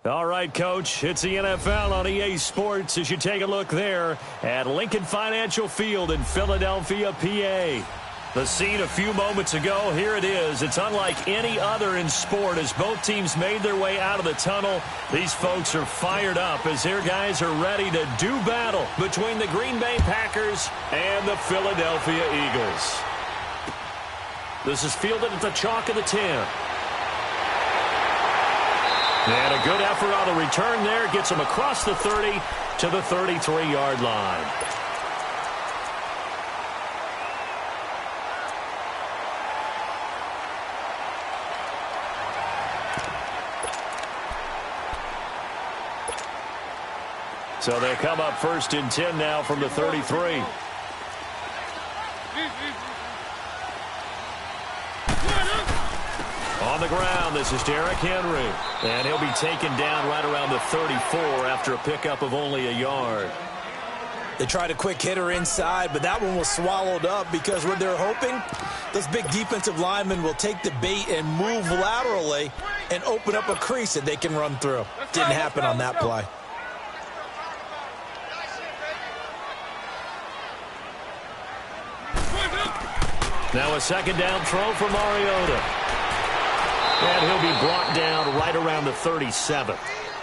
All right, Coach, it's the NFL on EA Sports as you take a look there at Lincoln Financial Field in Philadelphia, PA. The scene a few moments ago, here it is. It's unlike any other in sport as both teams made their way out of the tunnel. These folks are fired up as their guys are ready to do battle between the Green Bay Packers and the Philadelphia Eagles. This is fielded at the chalk of the 10. And a good effort on the return there. Gets him across the 30 to the 33-yard line. So they'll come up first and 10 now from the 33. On the ground, this is Derrick Henry. And he'll be taken down right around the 34 after a pickup of only a yard. They tried a quick hitter inside, but that one was swallowed up because what they're hoping, those big defensive linemen will take the bait and move laterally and open up a crease that they can run through. Didn't happen on that play. Now a second down throw for Mariota. And he'll be brought down right around the 37.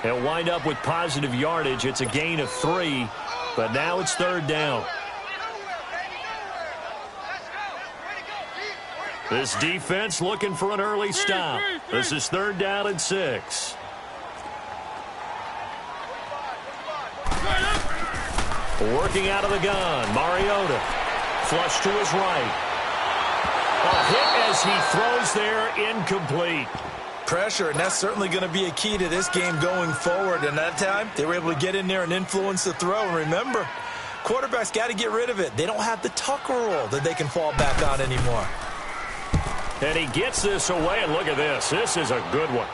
He'll wind up with positive yardage. It's a gain of 3, but now it's third down. This defense looking for an early stop. This is third down and 6. Working out of the gun, Mariota. Flush to his right. A hit as he throws there, incomplete. Pressure, and that's certainly going to be a key to this game going forward. And that time, they were able to get in there and influence the throw. And remember, quarterbacks got to get rid of it. They don't have the Tucker rule that they can fall back on anymore. And he gets this away, and look at this. This is a good one.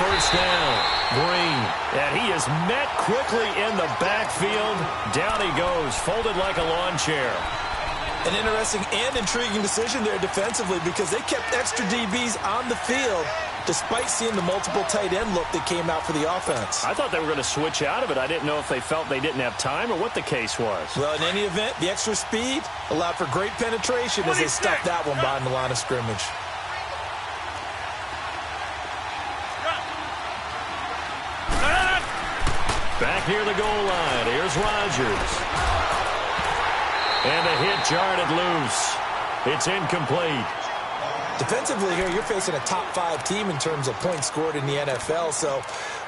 First down, Green, and he is met quickly in the backfield. Down he goes, folded like a lawn chair. An interesting and intriguing decision there defensively because they kept extra DBs on the field despite seeing the multiple tight end look that came out for the offense. I thought they were going to switch out of it. I didn't know if they felt they didn't have time or what the case was. Well, in any event, the extra speed allowed for great penetration as they stuffed that one behind the line of scrimmage. Back near the goal line, here's Rodgers. And the hit jarred it loose. It's incomplete. Defensively here, you're facing a top-5 team in terms of points scored in the NFL. So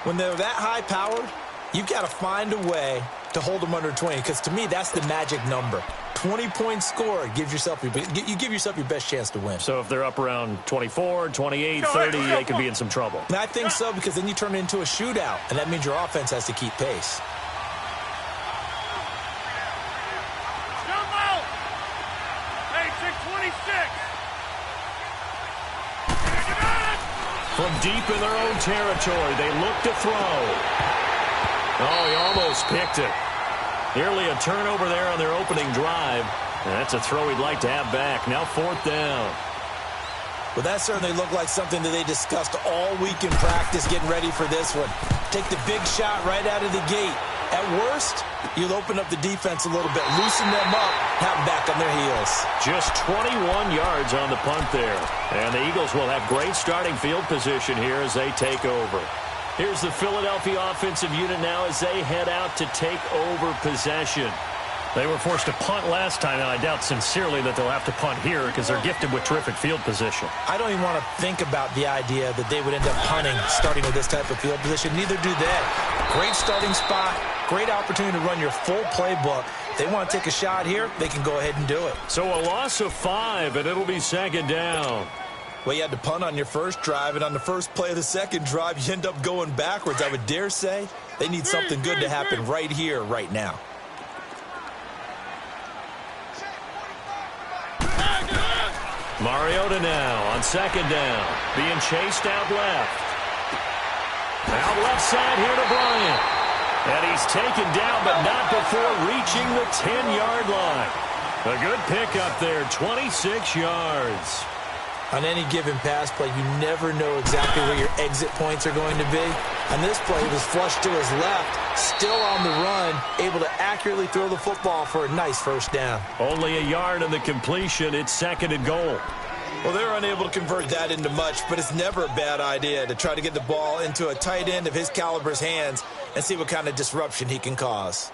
when they're that high-powered, you've got to find a way to hold them under 20. Because to me, that's the magic number. 20 points scored, you give yourself your best chance to win. So if they're up around 24, 28, 30, they could be in some trouble. And I think so, because then you turn it into a shootout, and that means your offense has to keep pace. From deep in their own territory, they look to throw. Oh, he almost picked it. Nearly a turnover there on their opening drive. And that's a throw he'd like to have back. Now fourth down. Well, that certainly looked like something that they discussed all week in practice getting ready for this one. Take the big shot right out of the gate. At worst, you'll open up the defense a little bit, loosen them up, have them back on their heels. Just 21 yards on the punt there. And the Eagles will have great starting field position here as they take over. Here's the Philadelphia offensive unit now as they head out to take over possession. They were forced to punt last time, and I doubt sincerely that they'll have to punt here because they're gifted with terrific field position. I don't even want to think about the idea that they would end up punting starting with this type of field position. Neither do they. Great starting spot, great opportunity to run your full playbook. If they want to take a shot here, they can go ahead and do it. So a loss of 5, and it'll be second down. Well, you had to punt on your first drive, and on the first play of the second drive, you end up going backwards. I would dare say they need something good to happen right here, right now. Mariota now on second down, being chased out left. Out left side here to Bryant. And he's taken down, but not before reaching the 10-yard line. A good pickup there, 26 yards. On any given pass play, you never know exactly where your exit points are going to be. On this play, he was flushed to his left, still on the run, able to accurately throw the football for a nice first down. Only a yard on the completion. It's second and goal. Well, they're unable to convert that into much, but it's never a bad idea to try to get the ball into a tight end of his caliber's hands and see what kind of disruption he can cause.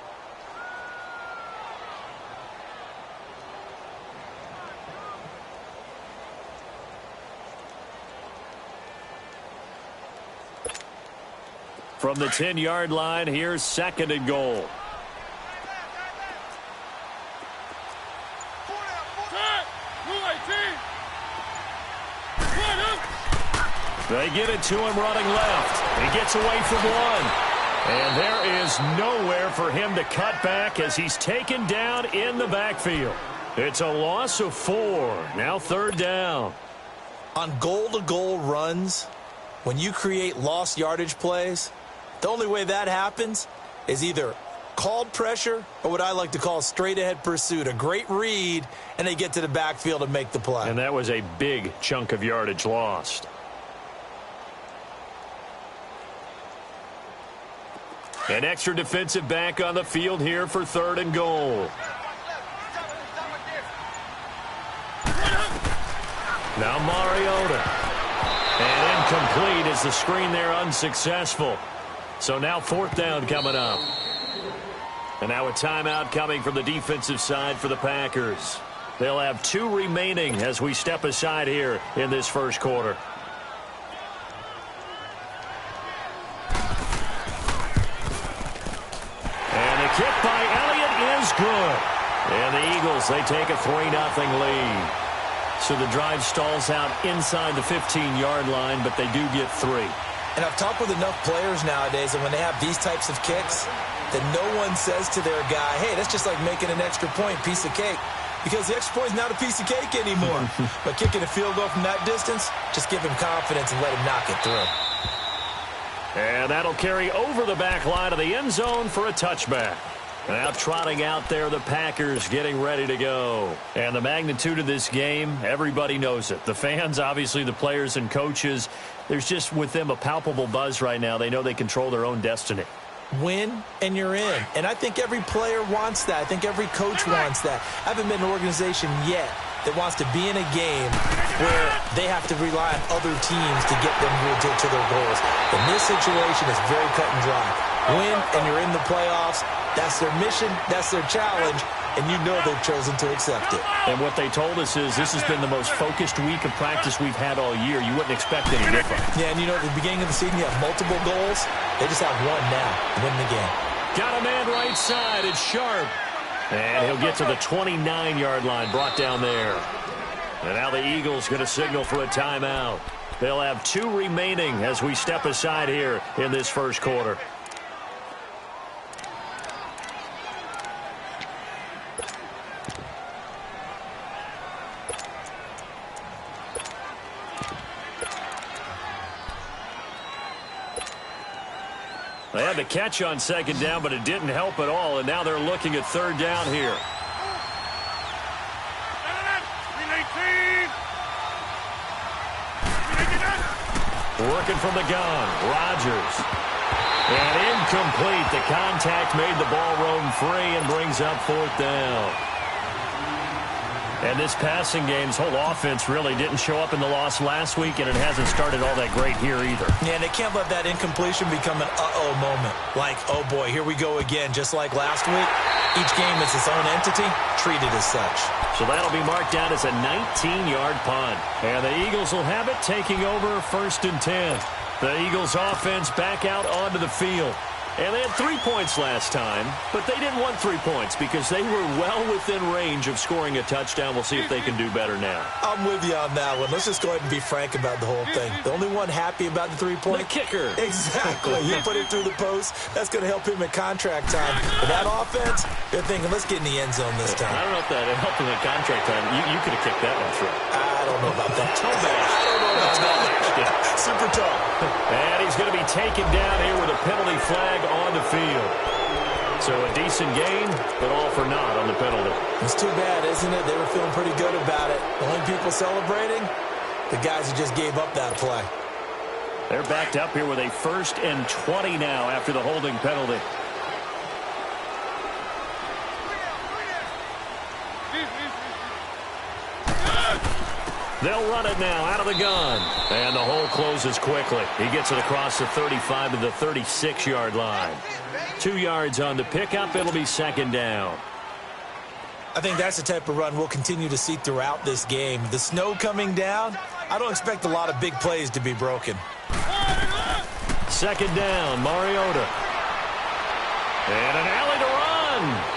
From the 10-yard line, here's second and goal. They get it to him running left. He gets away from one. And there is nowhere for him to cut back as he's taken down in the backfield. It's a loss of 4. Now third down. On goal-to-goal runs, when you create lost yardage plays, the only way that happens is either called pressure or what I like to call straight-ahead pursuit. A great read, and they get to the backfield and make the play. And that was a big chunk of yardage lost. An extra defensive back on the field here for third and goal. Now Mariota. And incomplete as the screen there unsuccessful. So now fourth down coming up. And now a timeout coming from the defensive side for the Packers. They'll have 2 remaining as we step aside here in this first quarter. And the kick by Elliott is good. And the Eagles, they take a 3-0 lead. So the drive stalls out inside the 15-yard line, but they do get 3. And I've talked with enough players nowadays, and when they have these types of kicks, that no one says to their guy, hey, that's just like making an extra point, piece of cake. Because the extra point is not a piece of cake anymore. But kicking a field goal from that distance, just give him confidence and let him knock it through. And that'll carry over the back line of the end zone for a touchback. Now trotting out there, the Packers getting ready to go. And the magnitude of this game, everybody knows it. The fans, obviously the players and coaches, there's just with them a palpable buzz right now. They know they control their own destiny. Win, and you're in. And I think every player wants that. I think every coach wants that. I haven't been an organization yet that wants to be in a game where they have to rely on other teams to get them to their goals. In this situation, it's very cut and dry. Win, and you're in the playoffs. That's their mission. That's their challenge. And you know they've chosen to accept it. And what they told us is this has been the most focused week of practice we've had all year. You wouldn't expect any different. Yeah, and you know, at the beginning of the season, you have multiple goals. They just have one now to win the game. Got a man right side. It's Sharp. And he'll get to the 29-yard line, brought down there. And now the Eagles going to signal for a timeout. They'll have 2 remaining as we step aside here in this first quarter. They had the catch on second down, but it didn't help at all, and now they're looking at third down here. Working from the gun, Rodgers. And incomplete. The contact made the ball roam free and brings up fourth down. And this passing game's whole offense really didn't show up in the loss last week, and it hasn't started all that great here either. Yeah, and they can't let that incompletion become an uh-oh moment. Like, oh boy, here we go again, just like last week. Each game is its own entity, treated as such. So that'll be marked down as a 19-yard punt. And the Eagles will have it, taking over first and 10. The Eagles offense back out onto the field. And they had 3 points last time, but they didn't want 3 points because they were well within range of scoring a touchdown. We'll see if they can do better now. I'm with you on that one. Let's just go ahead and be frank about the whole thing. The only one happy about the 3-point? The kicker. Exactly. He put it through the post. That's going to help him at contract time. But that offense, they're thinking, let's get in the end zone this time. I don't know if that helped him at contract time. You could have kicked that one through. I don't know about that. Toe bash. I don't know about that. Super tough. And he's going to be taken down here with a penalty flag on the field. So a decent gain, but all for naught on the penalty. It's too bad, isn't it? They were feeling pretty good about it. The only people celebrating, the guys who just gave up that play. They're backed up here with a 1st and 20 now after the holding penalty. They'll run it now out of the gun. And the hole closes quickly. He gets it across the 35 to the 36-yard line. 2 yards on the pickup. It'll be 2nd down. I think that's the type of run we'll continue to see throughout this game. The snow coming down, I don't expect a lot of big plays to be broken. 2nd down, Mariota. And an alley to run.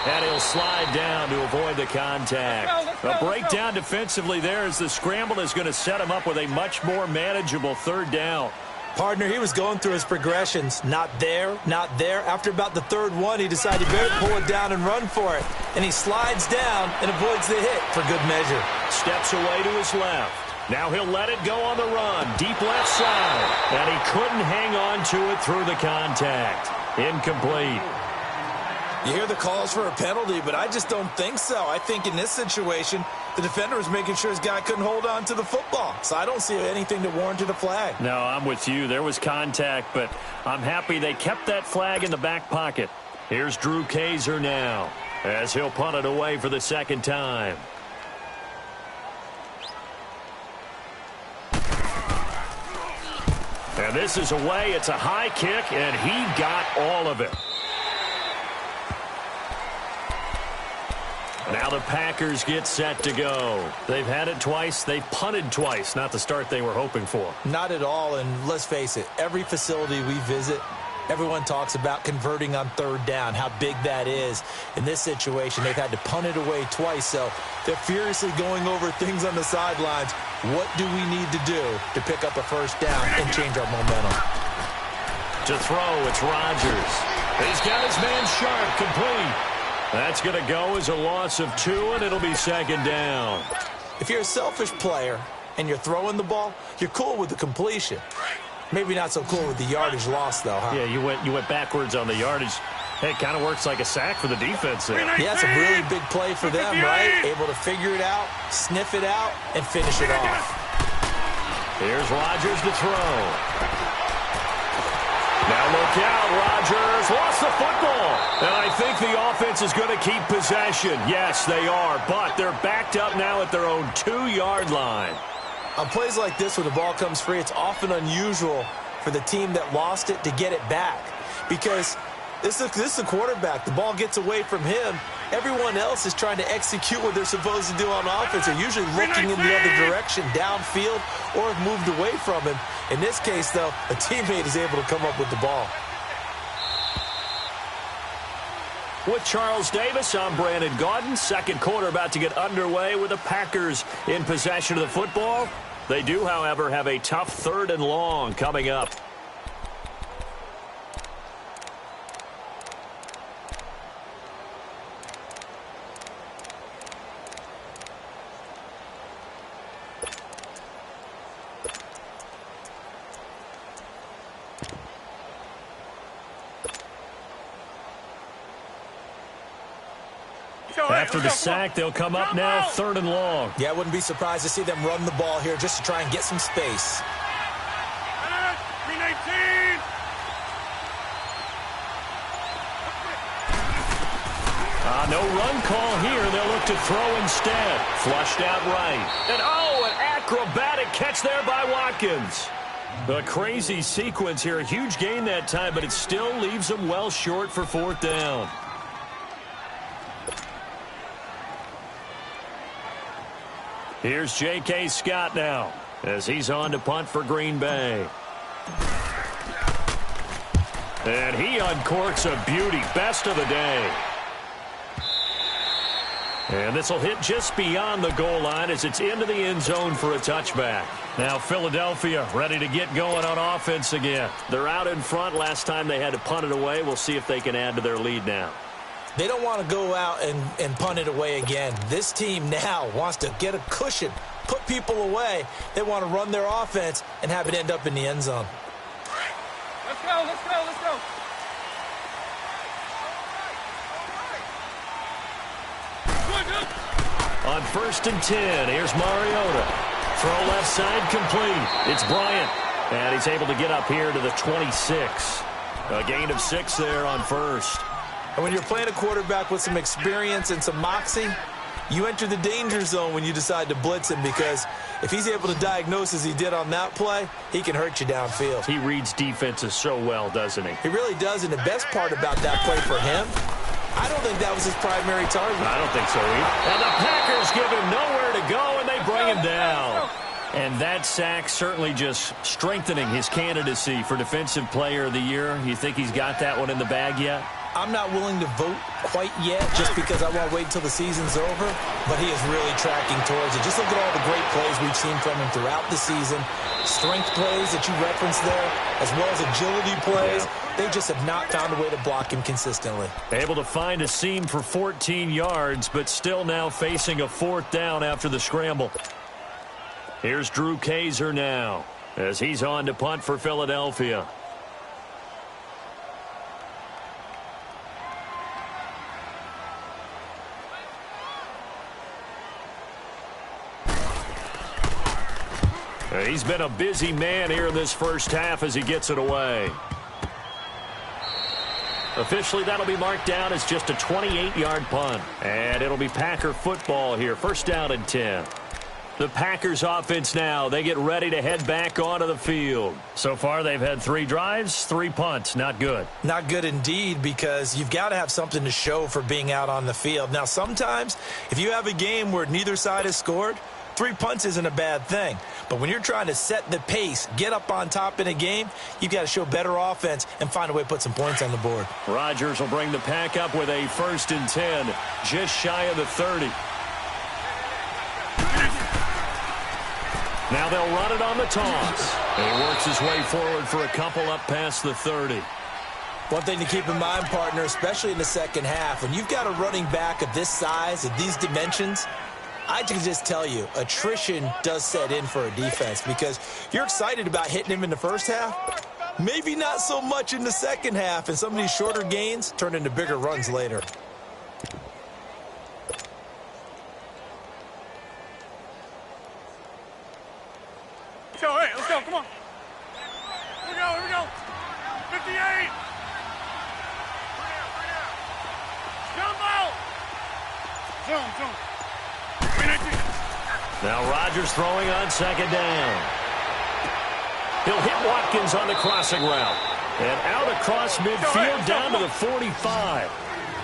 And he'll slide down to avoid the contact. A breakdown defensively there as the scramble is going to set him up with a much more manageable 3rd down. Partner, he was going through his progressions. Not there, not there. After about the 3rd one, he decided he better pull it down and run for it. And he slides down and avoids the hit for good measure. Steps away to his left. Now he'll let it go on the run. Deep left side. And he couldn't hang on to it through the contact. Incomplete. You hear the calls for a penalty, but I just don't think so. I think in this situation, the defender was making sure his guy couldn't hold on to the football. So I don't see anything that warranted a flag. No, I'm with you. There was contact, but I'm happy they kept that flag in the back pocket. Here's Drew Kaiser now as he'll punt it away for the 2nd time. And this is away. It's a high kick, and he got all of it. Now the Packers get set to go. They've had it twice. They've punted twice. Not the start they were hoping for. Not at all, and let's face it, every facility we visit, everyone talks about converting on 3rd down, how big that is. In this situation, they've had to punt it away twice, so they're furiously going over things on the sidelines. What do we need to do to pick up a 1st down and change our momentum? To throw, it's Rodgers. He's got his man Sharp, complete. That's going to go as a loss of 2, and it'll be 2nd down. If you're a selfish player and you're throwing the ball, you're cool with the completion. Maybe not so cool with the yardage loss, though, huh? Yeah, you went backwards on the yardage. Hey, it kind of works like a sack for the defense there. Yeah, it's a really big play for them, right? Able to figure it out, sniff it out, and finish it off. Here's Rodgers to throw. Now look out, Rodgers lost the football. And I think the offense is going to keep possession. Yes, they are, but they're backed up now at their own 2-yard line. On plays like this where the ball comes free, it's often unusual for the team that lost it to get it back. Because this is a quarterback. The ball gets away from him. Everyone else is trying to execute what they're supposed to do on offense. They're usually looking in the other direction, downfield, or have moved away from him. In this case, though, a teammate is able to come up with the ball. With Charles Davis, I'm Brandon Gaudin. 2nd quarter about to get underway with the Packers in possession of the football. They do, however, have a tough 3rd and long coming up. After the sack, they'll come up now 3rd and long. Yeah, I wouldn't be surprised to see them run the ball here just to try and get some space. No run call here. They'll look to throw instead. Flushed out right. And an acrobatic catch there by Watkins. A crazy sequence here. A huge gain that time, but it still leaves them well short for 4th down. Here's J.K. Scott now as he's on to punt for Green Bay. And he uncorks a beauty. Best of the day. And this will hit just beyond the goal line as it's into the end zone for a touchback. Now Philadelphia ready to get going on offense again. They're out in front. Last time they had to punt it away. We'll see if they can add to their lead now. They don't want to go out and punt it away again. This team now wants to get a cushion, put people away. They want to run their offense and have it end up in the end zone. Let's go, let's go, let's go. On 1st and 10, here's Mariota. Throw left side complete. It's Bryant. And he's able to get up here to the 26. A gain of 6 there on 1st. And when you're playing a quarterback with some experience and some moxie, you enter the danger zone when you decide to blitz him, because if he's able to diagnose as he did on that play, he can hurt you downfield. He reads defenses so well, doesn't he? He really does, and the best part about that play for him, I don't think that was his primary target. I don't think so either. And the Packers give him nowhere to go, and they bring him down. And that sack certainly just strengthening his candidacy for Defensive Player of the Year. You think he's got that one in the bag yet? I'm not willing to vote quite yet just because I want to wait until the season's over, but he is really tracking towards it. Just look at all the great plays we've seen from him throughout the season. Strength plays that you referenced there, as well as agility plays. They just have not found a way to block him consistently. Able to find a seam for 14 yards, but still now facing a 4th down after the scramble. Here's Drew Kaiser now as he's on to punt for Philadelphia. He's been a busy man here in this first half as he gets it away. Officially, that'll be marked down as just a 28-yard punt. And it'll be Packer football here. 1st down and 10. The Packers offense now, they get ready to head back onto the field. So far, they've had 3 drives, 3 punts. Not good. Not good indeed, because you've got to have something to show for being out on the field. Now, sometimes, if you have a game where neither side has scored, 3 punts isn't a bad thing. But when you're trying to set the pace, get up on top in a game, you've got to show better offense and find a way to put some points on the board. Rodgers will bring the pack up with a 1st and 10, just shy of the 30. Now they'll run it on the toss. And he works his way forward for a couple up past the 30. One thing to keep in mind, partner, especially in the second half, when you've got a running back of this size, of these dimensions, I can just tell you, attrition does set in for a defense, because you're excited about hitting him in the first half, maybe not so much in the second half, and some of these shorter gains turn into bigger runs later. Let's go, hey, let's go, come on. Here we go. 58. Jump out. Zone. Now Rodgers throwing on 2nd down. He'll hit Watkins on the crossing route. And out across midfield down to the 45.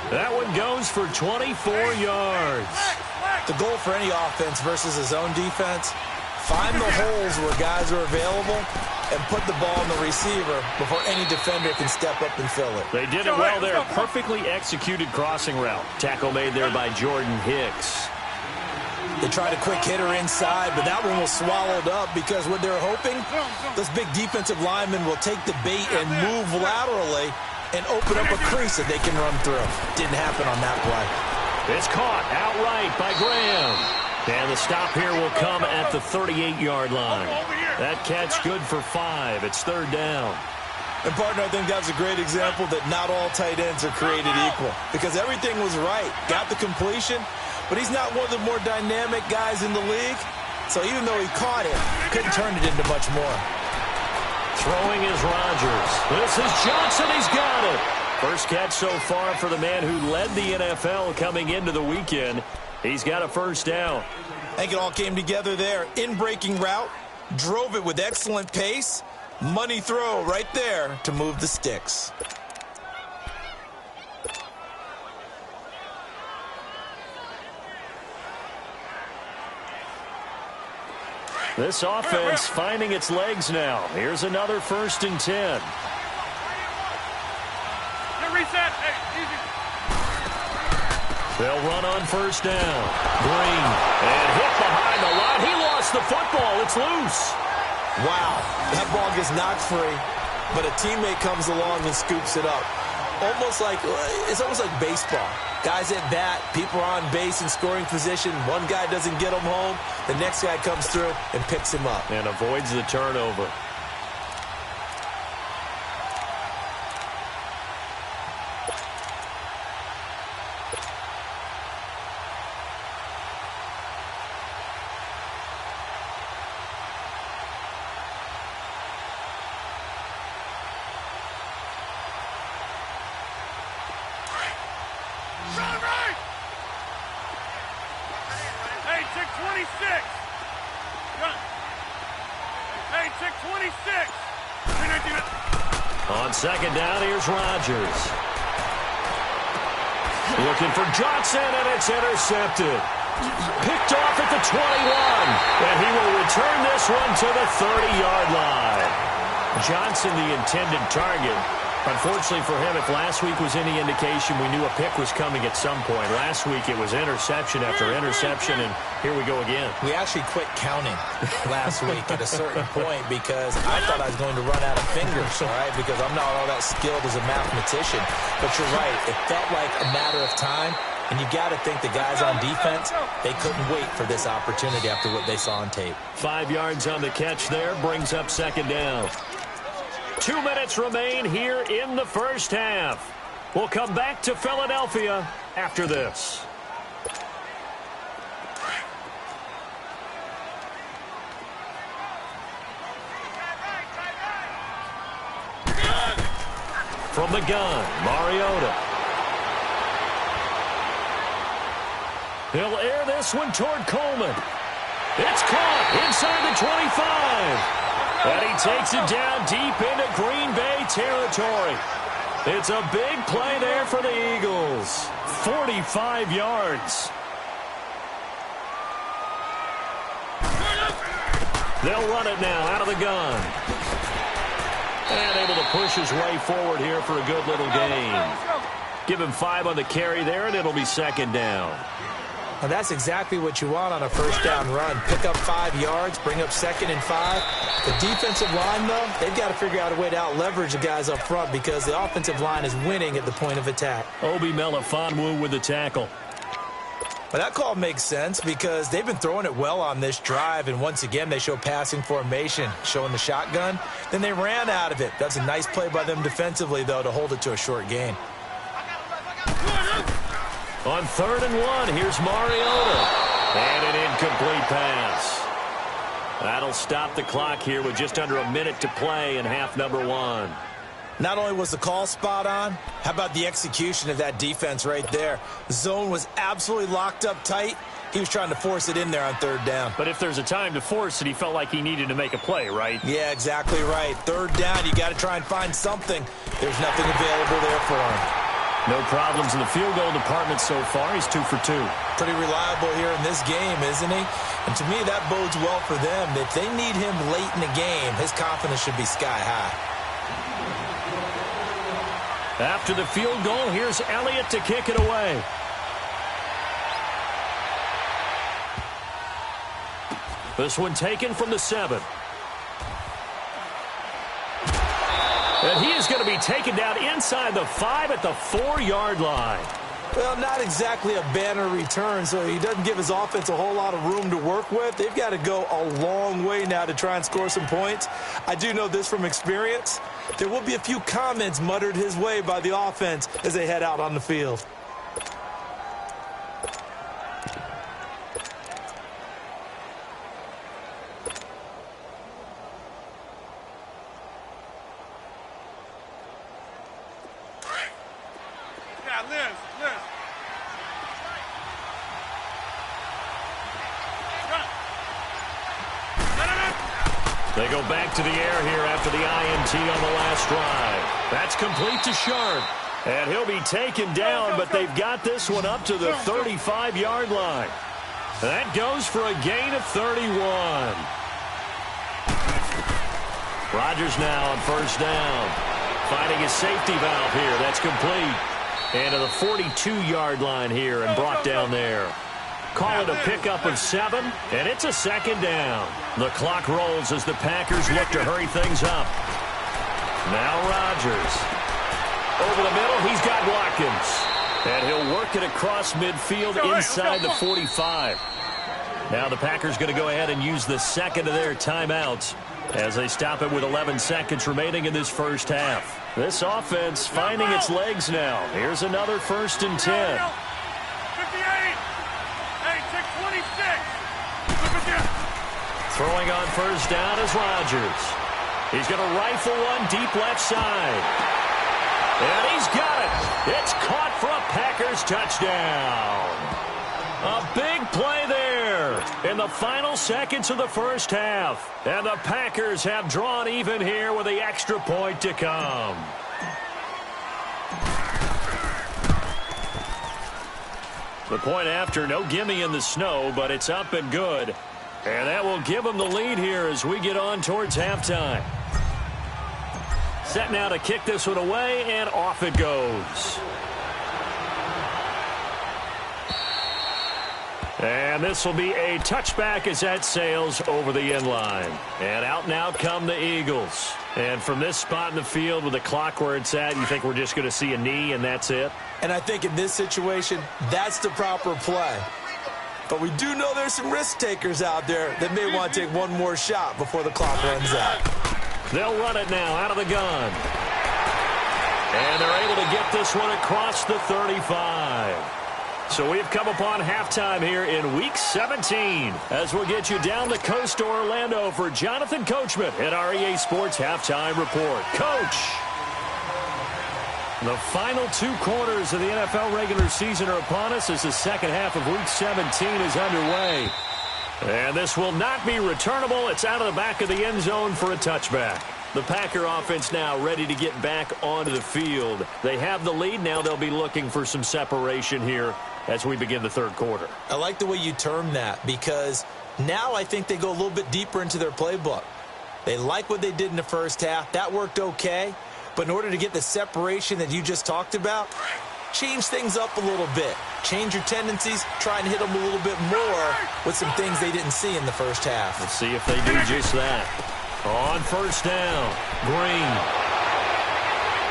That one goes for 24 yards. The goal for any offense versus his own defense, find the holes where guys are available and put the ball in the receiver before any defender can step up and fill it. They did it well there. Perfectly executed crossing route. Tackle made there by Jordan Hicks. They tried a quick hitter inside, but that one was swallowed up because what they're hoping, those big defensive linemen will take the bait and move laterally and open up a crease that they can run through. Didn't happen on that play. It's caught outright by Graham. And the stop here will come at the 38-yard line. That catch good for 5. It's 3rd down. And, partner, I think that's a great example that not all tight ends are created equal, because everything was right. Got the completion, but he's not one of the more dynamic guys in the league. So even though he caught it, couldn't turn it into much more. Throwing is Rodgers. This is Johnson. He's got it. First catch so far for the man who led the NFL coming into the weekend. He's got a 1st down. I think it all came together there. In-breaking route, drove it with excellent pace. Money throw right there to move the sticks. This offense finding its legs now. Here's another 1st and 10. reset. Hey, easy. They'll run on first down. Green. And hit behind the line. He lost the football. It's loose. Wow. That ball gets knocked free, but a teammate comes along and scoops it up. It's almost like baseball. Guys at bat, people are on base in scoring position. One guy doesn't get him home. The next guy comes through and picks him up. And avoids the turnover. Hey, tick 26. Hey, tick 26. On second down, here's Rodgers. Looking for Johnson, and it's intercepted. Picked off at the 21. And he will return this one to the 30-yard line. Johnson, the intended target. Unfortunately for him, if last week was any indication, we knew a pick was coming at some point. Last week it was interception after interception, and here we go again. We actually quit counting last week at a certain point because I thought I was going to run out of fingers, all right, because I'm not all that skilled as a mathematician. But you're right. It felt like a matter of time, and you got to think the guys on defense, they couldn't wait for this opportunity after what they saw on tape. 5 yards on the catch there, brings up second down. 2 minutes remain here in the first half. We'll come back to Philadelphia after this. From the gun, Mariota. He'll air this one toward Coleman. It's caught inside the 25. And he takes it down deep into Green Bay territory. It's a big play there for the Eagles. 45 yards. They'll run it now out of the gun. And able to push his way forward here for a good little gain. Give him 5 on the carry there, and it'll be second down. Well, that's exactly what you want on a first down run. Pick up 5 yards, bring up second and 5. The defensive line, though, they've got to figure out a way to out-leverage the guys up front because the offensive line is winning at the point of attack. Obi Melifonwu with the tackle. Well, that call makes sense because they've been throwing it well on this drive, and once again, they show passing formation, showing the shotgun. Then they ran out of it. That's a nice play by them defensively, though, to hold it to a short gain. On 3rd and 1, here's Mariota. And an incomplete pass. That'll stop the clock here with just under a minute to play in half number 1. Not only was the call spot on, how about the execution of that defense right there? The zone was absolutely locked up tight. He was trying to force it in there on 3rd down. But if there's a time to force it, he felt like he needed to make a play, right? Yeah, exactly right. 3rd down, you got to try and find something. There's nothing available there for him. No problems in the field goal department so far. He's 2 for 2. Pretty reliable here in this game, isn't he? And to me, that bodes well for them. If they need him late in the game, his confidence should be sky high. After the field goal, here's Elliott to kick it away. This one taken from the 7. And he is going to be taken down inside the 5 at the 4-yard line. Well, not exactly a banner return, so he doesn't give his offense a whole lot of room to work with. They've got to go a long way now to try and score some points. I do know this from experience. There will be a few comments muttered his way by the offense as they head out on the field. They go back to the air here after the INT on the last drive. That's complete to Sharp. And he'll be taken down, but they've got this one up to the 35-yard line. That goes for a gain of 31. Rodgers now on first down. Finding his safety valve here. That's complete. And to the 42-yard line here and brought down there. Call it a pickup of 7, and it's a second down. The clock rolls as the Packers look to hurry things up. Now Rodgers. Over the middle, he's got Watkins. And he'll work it across midfield inside the 45. Now the Packers going to go ahead and use the second of their timeouts as they stop it with 11 seconds remaining in this first half. This offense finding its legs now. Here's another 1st and 10. 58. Hey, check 26. Look at this. Throwing on first down is Rodgers. He's going to rifle one deep left side. And he's got it. It's caught for a Packers touchdown. A big play there in the final seconds of the first half. And the Packers have drawn even here with the extra point to come. The point after, no gimme in the snow, but it's up and good. And that will give them the lead here as we get on towards halftime. Set now to kick this one away, and off it goes. And this will be a touchback as that sails over the end line. And out now come the Eagles. And from this spot in the field with the clock where it's at, you think we're just going to see a knee and that's it? And I think in this situation, that's the proper play. But we do know there's some risk takers out there that may want to take one more shot before the clock runs out. They'll run it now out of the gun. And they're able to get this one across the 35. So we've come upon halftime here in Week 17 as we'll get you down the coast to Orlando for Jonathan Coachman at our EA Sports Halftime Report. Coach! The final 2 quarters of the NFL regular season are upon us as the second half of Week 17 is underway. And this will not be returnable. It's out of the back of the end zone for a touchback. The Packer offense now ready to get back onto the field. They have the lead. Now they'll be looking for some separation here as we begin the third quarter. I like the way you term that because now I think they go a little bit deeper into their playbook. They like what they did in the first half. That worked okay. But in order to get the separation that you just talked about, change things up a little bit. Change your tendencies. Try and hit them a little bit more with some things they didn't see in the first half. Let's see if they do just that. On first down, Green.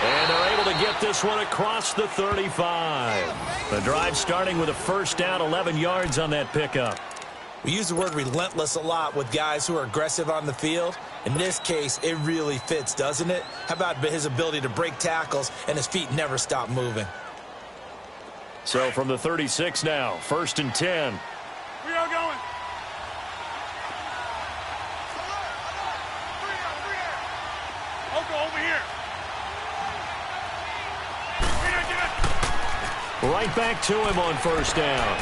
And they're able to get this one across the 35. The drive starting with a first down, 11 yards on that pickup. We use the word relentless a lot with guys who are aggressive on the field. In this case, it really fits, doesn't it? How about his ability to break tackles and his feet never stop moving? So from the 36 now, 1st and 10. We are going. Over here. Right back to him on first down.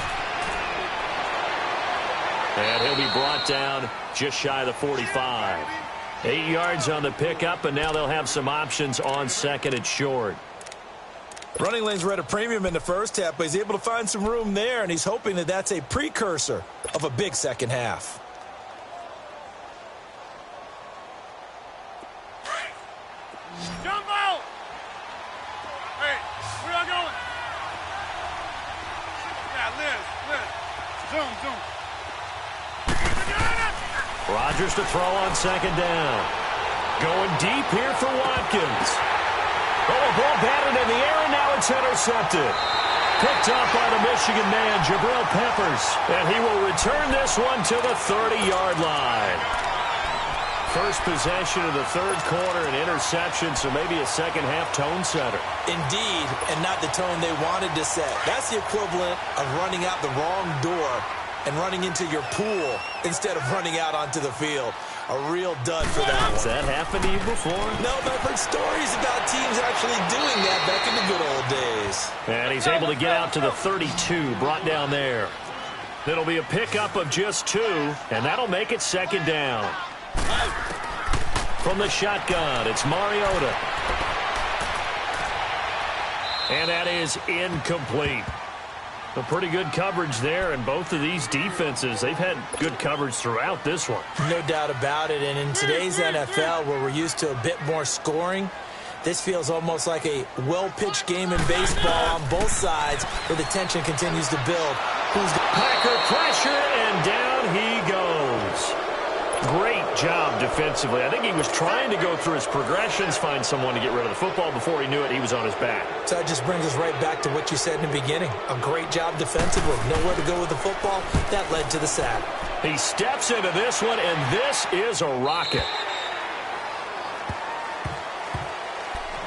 And he'll be brought down just shy of the 45. 8 yards on the pickup, and now they'll have some options on second and short. Running lanes were at a premium in the first half, but he's able to find some room there, and he's hoping that that's a precursor of a big second half. Jump out! Hey, where y'all going? Yeah, Liz. Zoom. Rodgers to throw on second down. Going deep here for Watkins. Oh, a ball batted in the air, and now it's intercepted. Picked up by the Michigan man, Jabril Peppers. And he will return this one to the 30-yard line. First possession of the third quarter, an interception, so maybe a second-half tone setter. Indeed, and not the tone they wanted to set. That's the equivalent of running out the wrong door and running into your pool instead of running out onto the field. A real dud for that one. Has that happened to you before? No, but I've heard stories about teams actually doing that back in the good old days. And he's able to get out to the 32, brought down there. It'll be a pickup of just 2, and that'll make it second down. From the shotgun, it's Mariota. And that is incomplete. A pretty good coverage there, and both of these defenses, they've had good coverage throughout this one. No doubt about it, and in today's NFL, where we're used to a bit more scoring, This feels almost like a well-pitched game in baseball on both sides where the tension continues to build. Packer pressure, and down he goes. Great job defensively. I think he was trying to go through his progressions, find someone to get rid of the football. Before he knew it, he was on his back. So that just brings us right back to what you said in the beginning. A great job defensively. Nowhere to go with the football. That led to the sack. He steps into this one, and this is a rocket.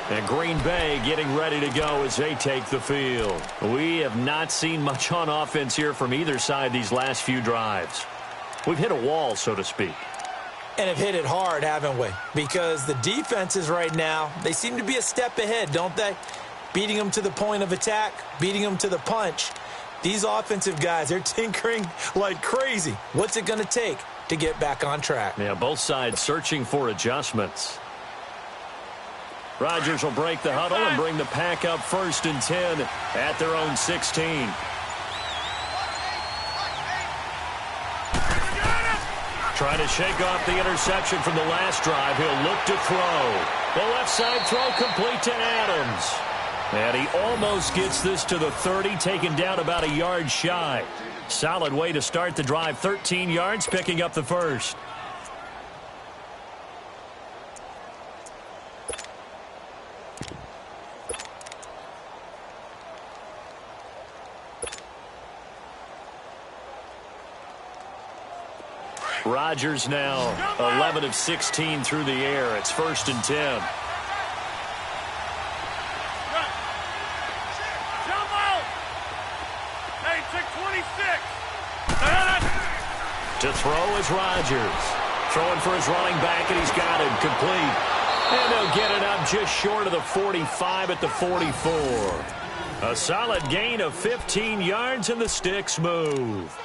And Green Bay getting ready to go as they take the field. We have not seen much on offense here from either side these last few drives. We've hit a wall, so to speak. And have hit it hard, haven't we? Because the defenses right now, they seem to be a step ahead, don't they? Beating them to the point of attack, beating them to the punch. These offensive guys, they're tinkering like crazy. What's it going to take to get back on track? Yeah, both sides searching for adjustments. Rodgers will break the huddle and bring the Pack up 1st and 10 at their own 16. Trying to shake off the interception from the last drive. He'll look to throw. The left side throw complete to Adams. And he almost gets this to the 30, taken down about a yard shy. Solid way to start the drive. 13 yards, picking up the first. Rodgers now 11 of 16 through the air. It's 1st and 10. Jump out! Hey, check 26. To throw is Rodgers. Throwing for his running back, and he's got it complete. And they'll get it up just short of the 45 at the 44. A solid gain of 15 yards, and the sticks move.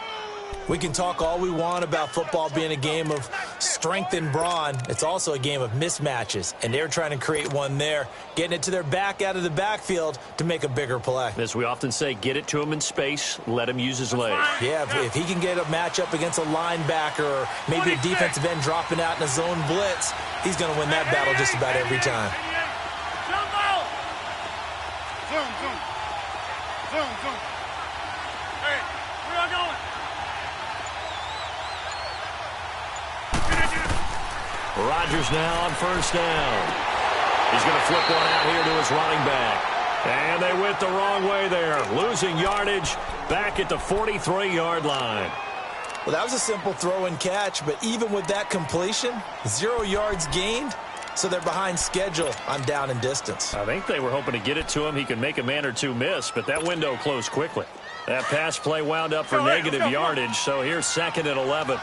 We can talk all we want about football being a game of strength and brawn. It's also a game of mismatches, and they're trying to create one there, getting it to their back out of the backfield to make a bigger play. As we often say, get it to him in space, let him use his legs. Yeah, if he can get a matchup against a linebacker or maybe a defensive end dropping out in a zone blitz, he's going to win that battle just about every time. Jump out! Zoom, zoom. Zoom, zoom. Hey, where y'all going? Rodgers now on 1st down. He's going to flip one out here to his running back. And they went the wrong way there. Losing yardage back at the 43-yard line. Well, that was a simple throw and catch, but even with that completion, 0 yards gained, so they're behind schedule on down and distance. I think they were hoping to get it to him. He could make a man or two miss, but that window closed quickly. That pass play wound up for negative yardage, so here's 2nd and 11.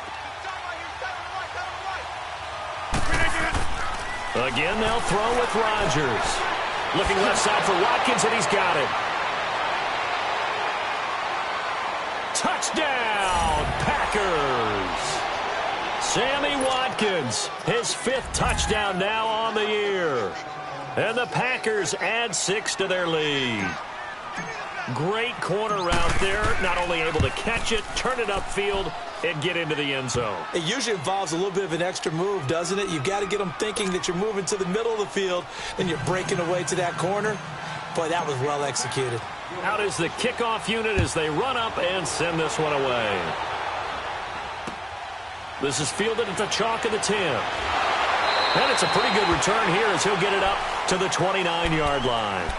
Again, they'll throw with Rodgers. Looking left side for Watkins, and he's got it. Touchdown, Packers! Sammy Watkins, his 5th touchdown now on the year. And the Packers add 6 to their lead. Great corner route there. Not only able to catch it, turn it upfield, and get into the end zone. It usually involves a little bit of an extra move, doesn't it? You've got to get them thinking that you're moving to the middle of the field, then you're breaking away to that corner. Boy, that was well executed. Out is the kickoff unit as they run up and send this one away. This is fielded at the chalk of the 10. And it's a pretty good return here as he'll get it up to the 29-yard line.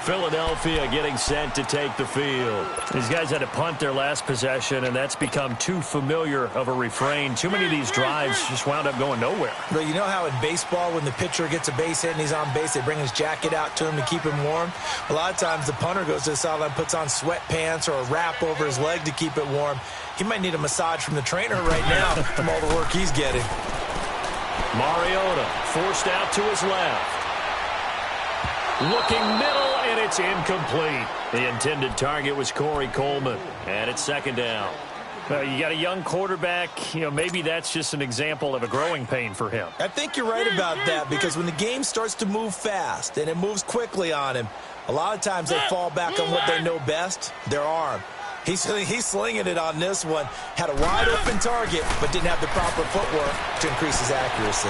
Philadelphia getting set to take the field. These guys had to punt their last possession, and that's become too familiar of a refrain. Too many of these drives just wound up going nowhere. But you know how in baseball, when the pitcher gets a base hit and he's on base, they bring his jacket out to him to keep him warm? A lot of times the punter goes to the sideline, puts on sweatpants or a wrap over his leg to keep it warm. He might need a massage from the trainer right now from all the work he's getting. Mariota forced out to his left. Looking middle, and it's incomplete. The intended target was Corey Coleman, and it's 2nd down. You got a young quarterback. Maybe that's just an example of a growing pain for him. I think you're right about that, because when the game starts to move fast and it moves quickly on him, a lot of times they fall back on what they know best, their arm. He's slinging it on this one. Had a wide open target, but didn't have the proper footwork to increase his accuracy.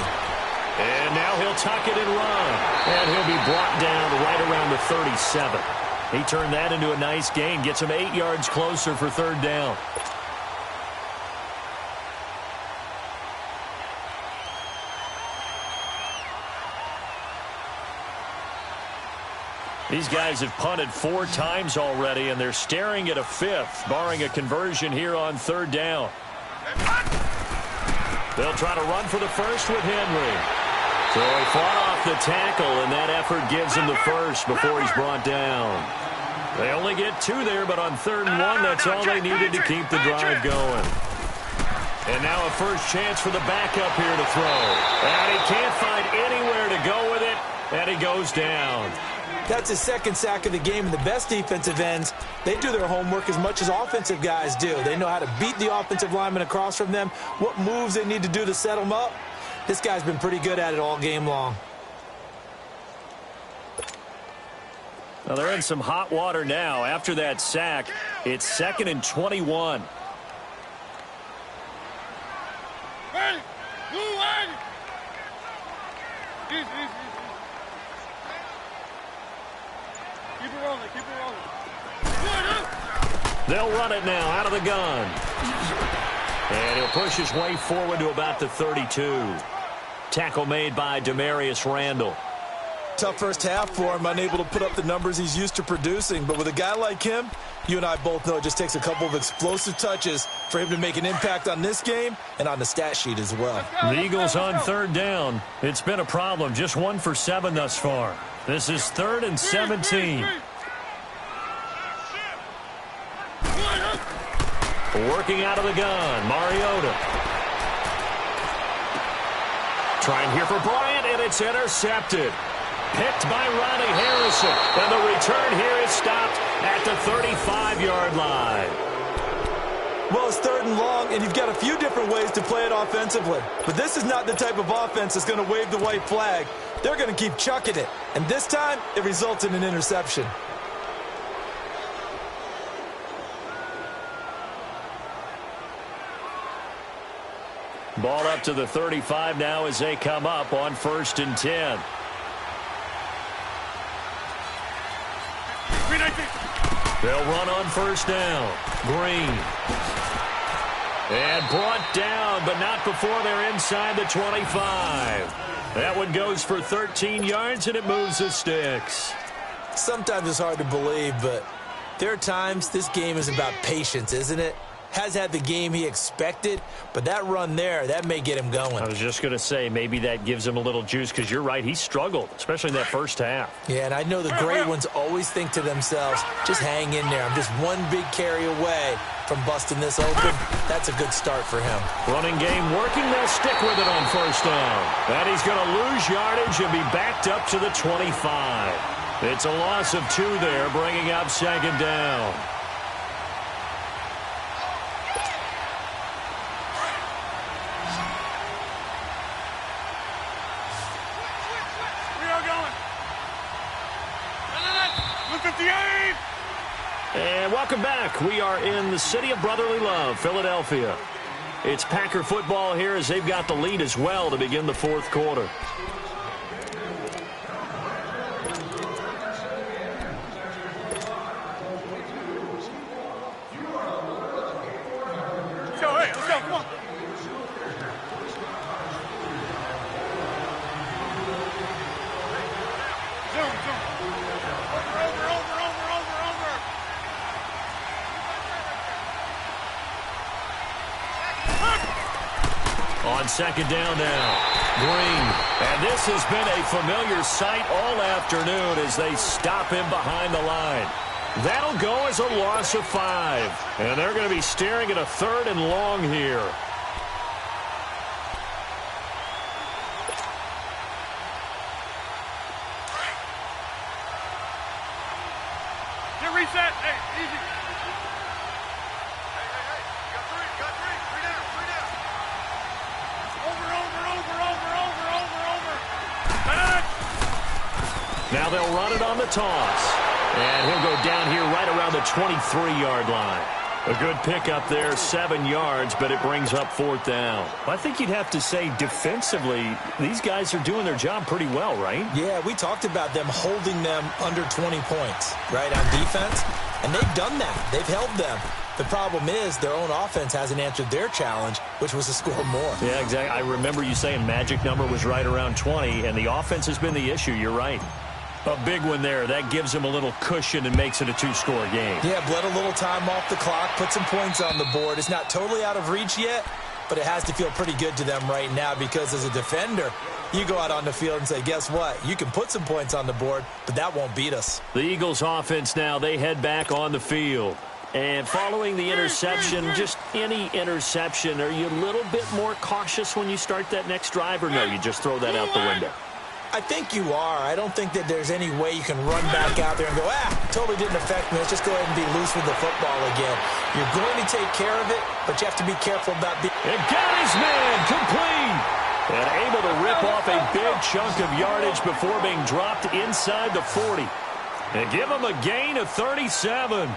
And now he'll tuck it and run. And he'll be brought down right around the 37. He turned that into a nice gain. Gets him 8 yards closer for third down. These guys have punted 4 times already, and they're staring at a 5th, barring a conversion here on third down. They'll try to run for the first with Henry. So he fought off the tackle, and that effort gives him the first before he's brought down. They only get 2 there, but on 3rd and 1, that's all they needed to keep the drive going. And now a first chance for the backup here to throw. And he can't find anywhere to go with it, and he goes down. That's his 2nd sack of the game, and the best defensive ends, they do their homework as much as offensive guys do. They know how to beat the offensive lineman across from them, what moves they need to do to set them up. This guy's been pretty good at it all game long. Well, they're in some hot water now. After that sack, it's 2nd and 21. Hey, blue line. Easy. Keep it rolling. They'll run it now out of the gun. And he'll push his way forward to about the 32. Tackle made by Demarius Randall. Tough first half for him, unable to put up the numbers he's used to producing. But with a guy like him, you and I both know it just takes a couple of explosive touches for him to make an impact on this game and on the stat sheet as well. The Eagles on third down. It's been a problem. Just 1 for 7 thus far. This is 3rd and 17. Working out of the gun, Mariota. Trying here for Bryant, and it's intercepted. Picked by Ronnie Harrison. And the return here is stopped at the 35-yard line. Well, it's 3rd and long, and you've got a few different ways to play it offensively. But this is not the type of offense that's going to wave the white flag. They're going to keep chucking it. And this time, it results in an interception. Ball up to the 35 now as they come up on 1st and 10. They'll run on 1st down. Green. And brought down, but not before they're inside the 25. That one goes for 13 yards, and it moves the sticks. Sometimes it's hard to believe, but there are times this game is about patience, isn't it? Has had the game he expected, but that run there, that may get him going. I was just going to say, maybe that gives him a little juice, because you're right, he struggled, especially in that first half. Yeah, and I know the great ones always think to themselves, just hang in there. I'm just one big carry away from busting this open. That's a good start for him. Running game working, they'll stick with it on 1st down. And he's going to lose yardage and be backed up to the 25. It's a loss of 2 there, bringing up 2nd down. And welcome back. We are in the city of brotherly love, Philadelphia. It's Packer football here as they've got the lead as well to begin the 4th quarter. Let's go, come on. Zoom. On 2nd down now, Green. And this has been a familiar sight all afternoon as they stop him behind the line. That'll go as a loss of 5. And they're going to be staring at a 3rd and long here. Get reset. Hey, easy. Now they'll run it on the toss. And he'll go down here right around the 23-yard line. A good pickup there, 7 yards, but it brings up 4th down. I think you'd have to say defensively, these guys are doing their job pretty well, right? Yeah, we talked about them holding them under 20 points, right, on defense. And they've done that. They've held them. The problem is their own offense hasn't answered their challenge, which was to score more. Yeah, exactly. I remember you saying magic number was right around 20, and the offense has been the issue. You're right. A big one there. That gives them a little cushion and makes it a 2-score game. Yeah, bled a little time off the clock, put some points on the board. It's not totally out of reach yet, but it has to feel pretty good to them right now because as a defender, you go out on the field and say, guess what? You can put some points on the board, but that won't beat us. The Eagles offense now, they head back on the field. And following the interception, just any interception, are you a little bit more cautious when you start that next drive, or no, you just throw that out the window? I think you are. I don't think that there's any way you can run back out there and go, totally didn't affect me. Let's just go ahead and be loose with the football again. You're going to take care of it, but you have to be careful about being... And got his man complete. And able to rip off a big chunk of yardage before being dropped inside the 40. And give him a gain of 37.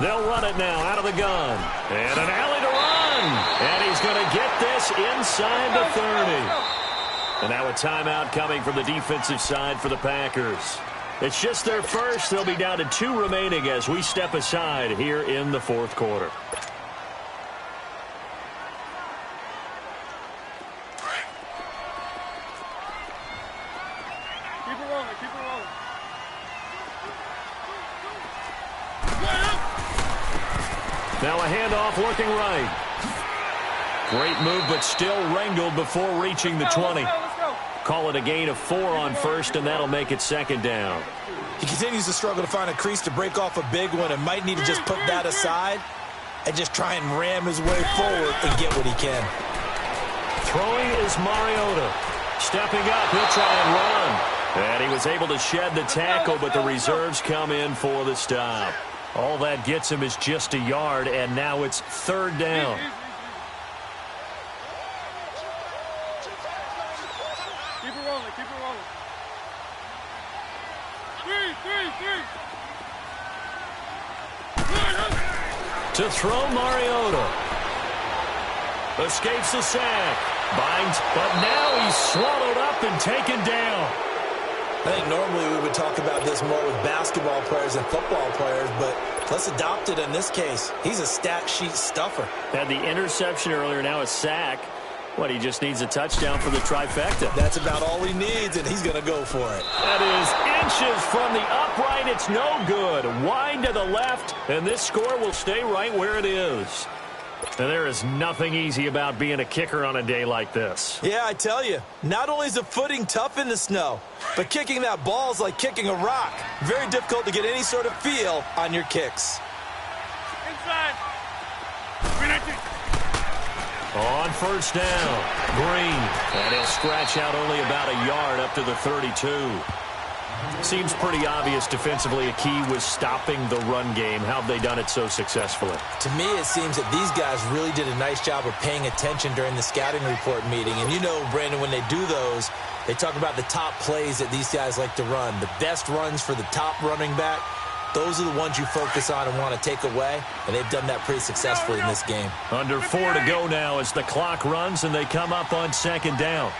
They'll run it now out of the gun. And an alley to run. And he's going to get this inside the 30. And now a timeout coming from the defensive side for the Packers. It's just their first. They'll be down to 2 remaining as we step aside here in the 4th quarter. Keep it rolling, keep it rolling. Now a handoff looking right. Great move, but still wrangled before reaching the 20. Let's go. Call it a gain of 4 on first, and that'll make it 2nd down. He continues to struggle to find a crease to break off a big one and might need to just put that aside and just try and ram his way forward and get what he can. Throwing is Mariota. Stepping up, he'll try and run. And he was able to shed the tackle, but the reserves come in for the stop. All that gets him is just a yard, and now it's 3rd down. Keep it rolling, keep it rolling. Three. To throw, Mariota. Escapes the sack. Binds, but now he's swallowed up and taken down. I think normally we would talk about this more with basketball players and football players, but let's adopt it in this case. He's a stat sheet stuffer. Had the interception earlier, now a sack. What, he just needs a touchdown for the trifecta. That's about all he needs, and he's going to go for it. That is inches from the upright. It's no good. Wide to the left, and this score will stay right where it is. And there is nothing easy about being a kicker on a day like this. Yeah, I tell you, not only is the footing tough in the snow, but kicking that ball is like kicking a rock. Very difficult to get any sort of feel on your kicks. Inside. On 1st down, Green. And he'll scratch out only about a yard up to the 32. Seems pretty obvious defensively a key was stopping the run game. How have they done it so successfully? To me, it seems that these guys really did a nice job of paying attention during the scouting report meeting. And you know, Brandon, when they do those, they talk about the top plays that these guys like to run. The best runs for the top running back, those are the ones you focus on and want to take away. And they've done that pretty successfully in this game. Under 4 to go now as the clock runs and they come up on 2nd down.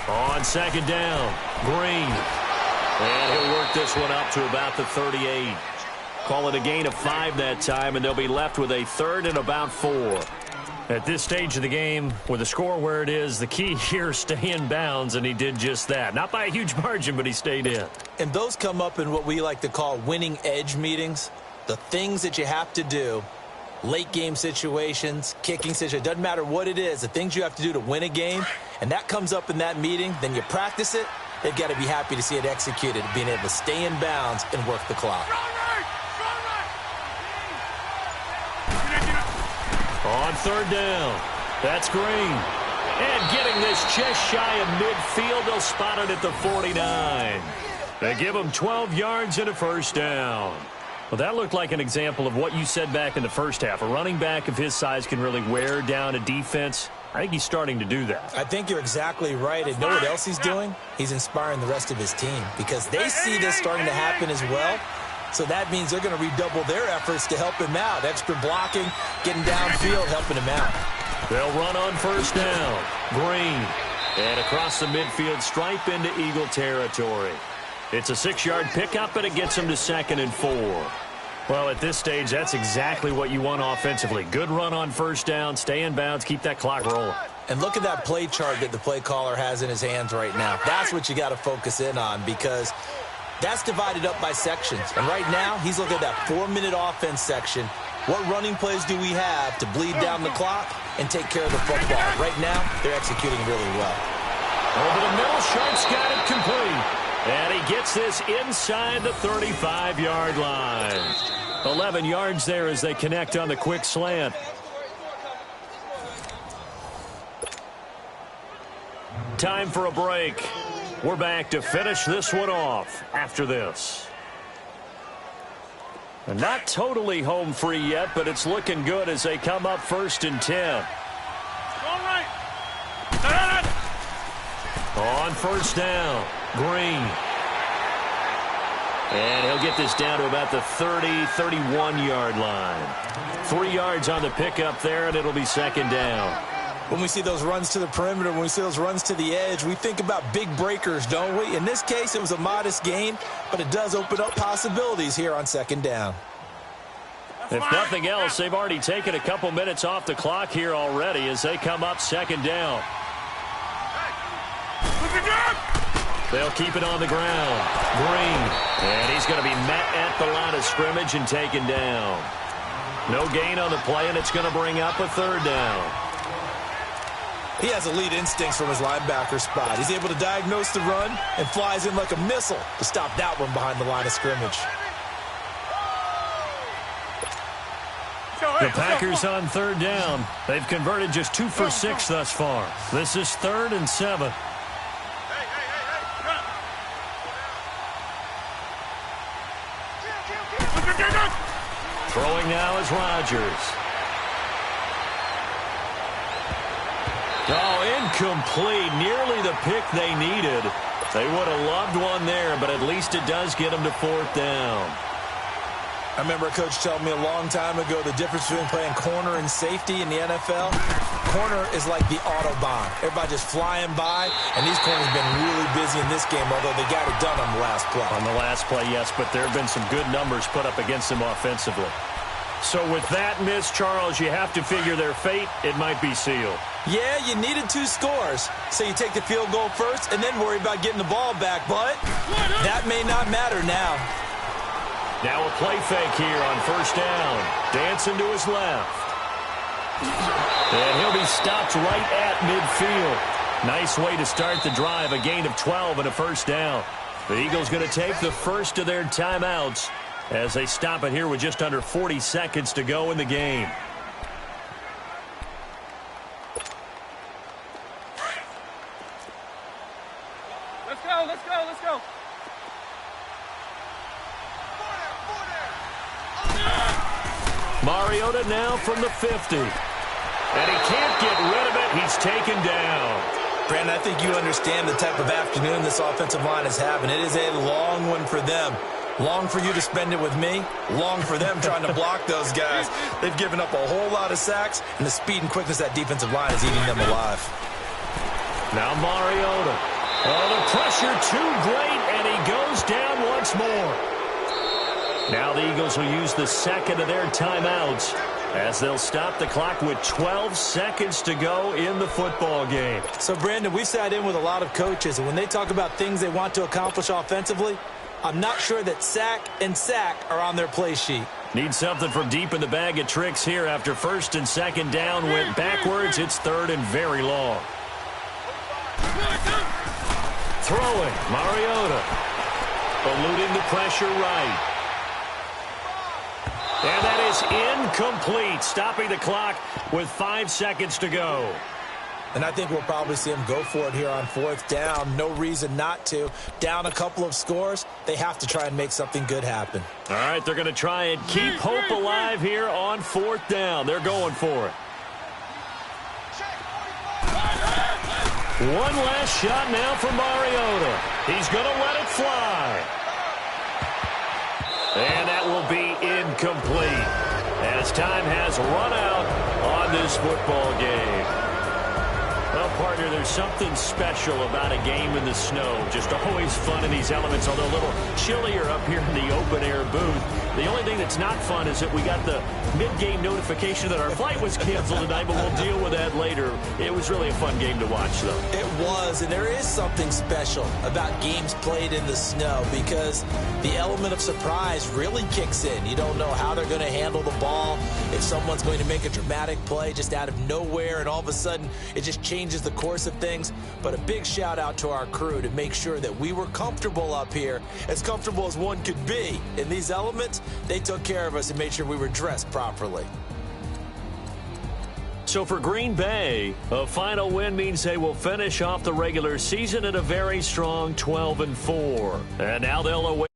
On 2nd down, Green. And he'll work this one up to about the 38. Call it a gain of 5 that time, and they'll be left with a 3rd and about 4. At this stage of the game, with the score where it is, the key here is stay in bounds, and he did just that. Not by a huge margin, but he stayed in. And those come up in what we like to call winning edge meetings. The things that you have to do, late game situations, kicking situations, doesn't matter what it is, the things you have to do to win a game, and that comes up in that meeting, then you practice it, they've got to be happy to see it executed, being able to stay in bounds and work the clock. On 3rd down, that's Green. And getting this just shy of midfield, they'll spot it at the 49. They give him 12 yards and a 1st down. Well, that looked like an example of what you said back in the first half. A running back of his size can really wear down a defense. I think he's starting to do that. I think you're exactly right. And know what else he's doing? He's inspiring the rest of his team because they see this starting to happen as well. So that means they're going to redouble their efforts to help him out. Extra blocking, getting downfield, helping him out. They'll run on first down. Green. And across the midfield stripe into Eagle territory. It's a 6-yard pickup, and it gets them to 2nd and 4. Well, at this stage, that's exactly what you want offensively. Good run on first down, stay in bounds, keep that clock rolling. And look at that play chart that the play caller has in his hands right now. That's what you got to focus in on because that's divided up by sections. And right now, he's looking at that 4-minute offense section. What running plays do we have to bleed down the clock and take care of the football? Right now, they're executing really well. Over the middle, Sharp's got it complete. And he gets this inside the 35-yard line. 11 yards there as they connect on the quick slant. Time for a break. We're back to finish this one off after this. And not totally home free yet, but it's looking good as they come up 1st and 10. All right. On first down, Green. And he'll get this down to about the 30, 31-yard line. 3 yards on the pickup there, and it'll be 2nd down. When we see those runs to the perimeter, when we see those runs to the edge, we think about big breakers, don't we? In this case, it was a modest gain, but it does open up possibilities here on 2nd down. If nothing else, they've already taken a couple minutes off the clock here already as they come up 2nd down. They'll keep it on the ground. Green. And he's going to be met at the line of scrimmage and taken down. No gain on the play, and it's going to bring up a 3rd down. He has elite instincts from his linebacker spot. He's able to diagnose the run and flies in like a missile to stop that one behind the line of scrimmage. The Packers on 3rd down. They've converted just 2 for 6 thus far. This is 3rd and 7. Throwing now is Rodgers. Oh, incomplete. Nearly the pick they needed. They would have loved one there, but at least it does get them to 4th down. I remember a coach telling me a long time ago the difference between playing corner and safety in the NFL. Corner is like the Autobahn. Everybody just flying by, and these corners have been really busy in this game, although they got it done on the last play. On the last play, yes, but there have been some good numbers put up against them offensively. So with that miss, Charles, you have to figure their fate. It might be sealed. Yeah, you needed 2 scores. So you take the field goal first and then worry about getting the ball back, but that may not matter now. Now a play fake here on first down. Dancing to his left. And he'll be stopped right at midfield. Nice way to start the drive. A gain of 12 and a first down. The Eagles going to take the first of their timeouts as they stop it here with just under 40 seconds to go in the game. Let's go, let's go, let's go. Mariota now from the 50. And he can't get rid of it. He's taken down. Brandon, I think you understand the type of afternoon this offensive line is having. It is a long one for them. Long for you to spend it with me. Long for them trying to block those guys. They've given up a whole lot of sacks, and the speed and quickness of that defensive line is eating them alive. Now Mariota. Oh, the pressure too great, and he goes down once more. Now the Eagles will use the second of their timeouts as they'll stop the clock with 12 seconds to go in the football game. So, Brandon, we sat in with a lot of coaches, and when they talk about things they want to accomplish offensively, I'm not sure that sack and sack are on their play sheet. Need something from deep in the bag of tricks here after 1st and 2nd down went backwards. It's 3rd and very long. Throwing, Mariota. Eluding the pressure right. And that is incomplete, stopping the clock with 5 seconds to go. And I think we'll probably see them go for it here on 4th down. No reason not to. Down a couple of scores, they have to try and make something good happen. All right, they're going to try and keep hope alive here on 4th down. They're going for it. One last shot now for Mariota. He's going to let it fly. And that will be incomplete as time has run out on this football game. Well, partner, there's something special about a game in the snow. Just always fun in these elements, although a little chillier up here in the open-air booth. The only thing that's not fun is that we got the mid-game notification that our flight was canceled tonight, but we'll deal with that later. It was really a fun game to watch, though. It was, and there is something special about games played in the snow because the element of surprise really kicks in. You don't know how they're going to handle the ball, if someone's going to make a dramatic play just out of nowhere, and all of a sudden it just changes the course of things. But a big shout out to our crew to make sure that we were comfortable up here, as comfortable as one could be. In these elements, they took care of us and made sure we were dressed properly. So for Green Bay, a final win means they will finish off the regular season at a very strong 12-4. And now they'll await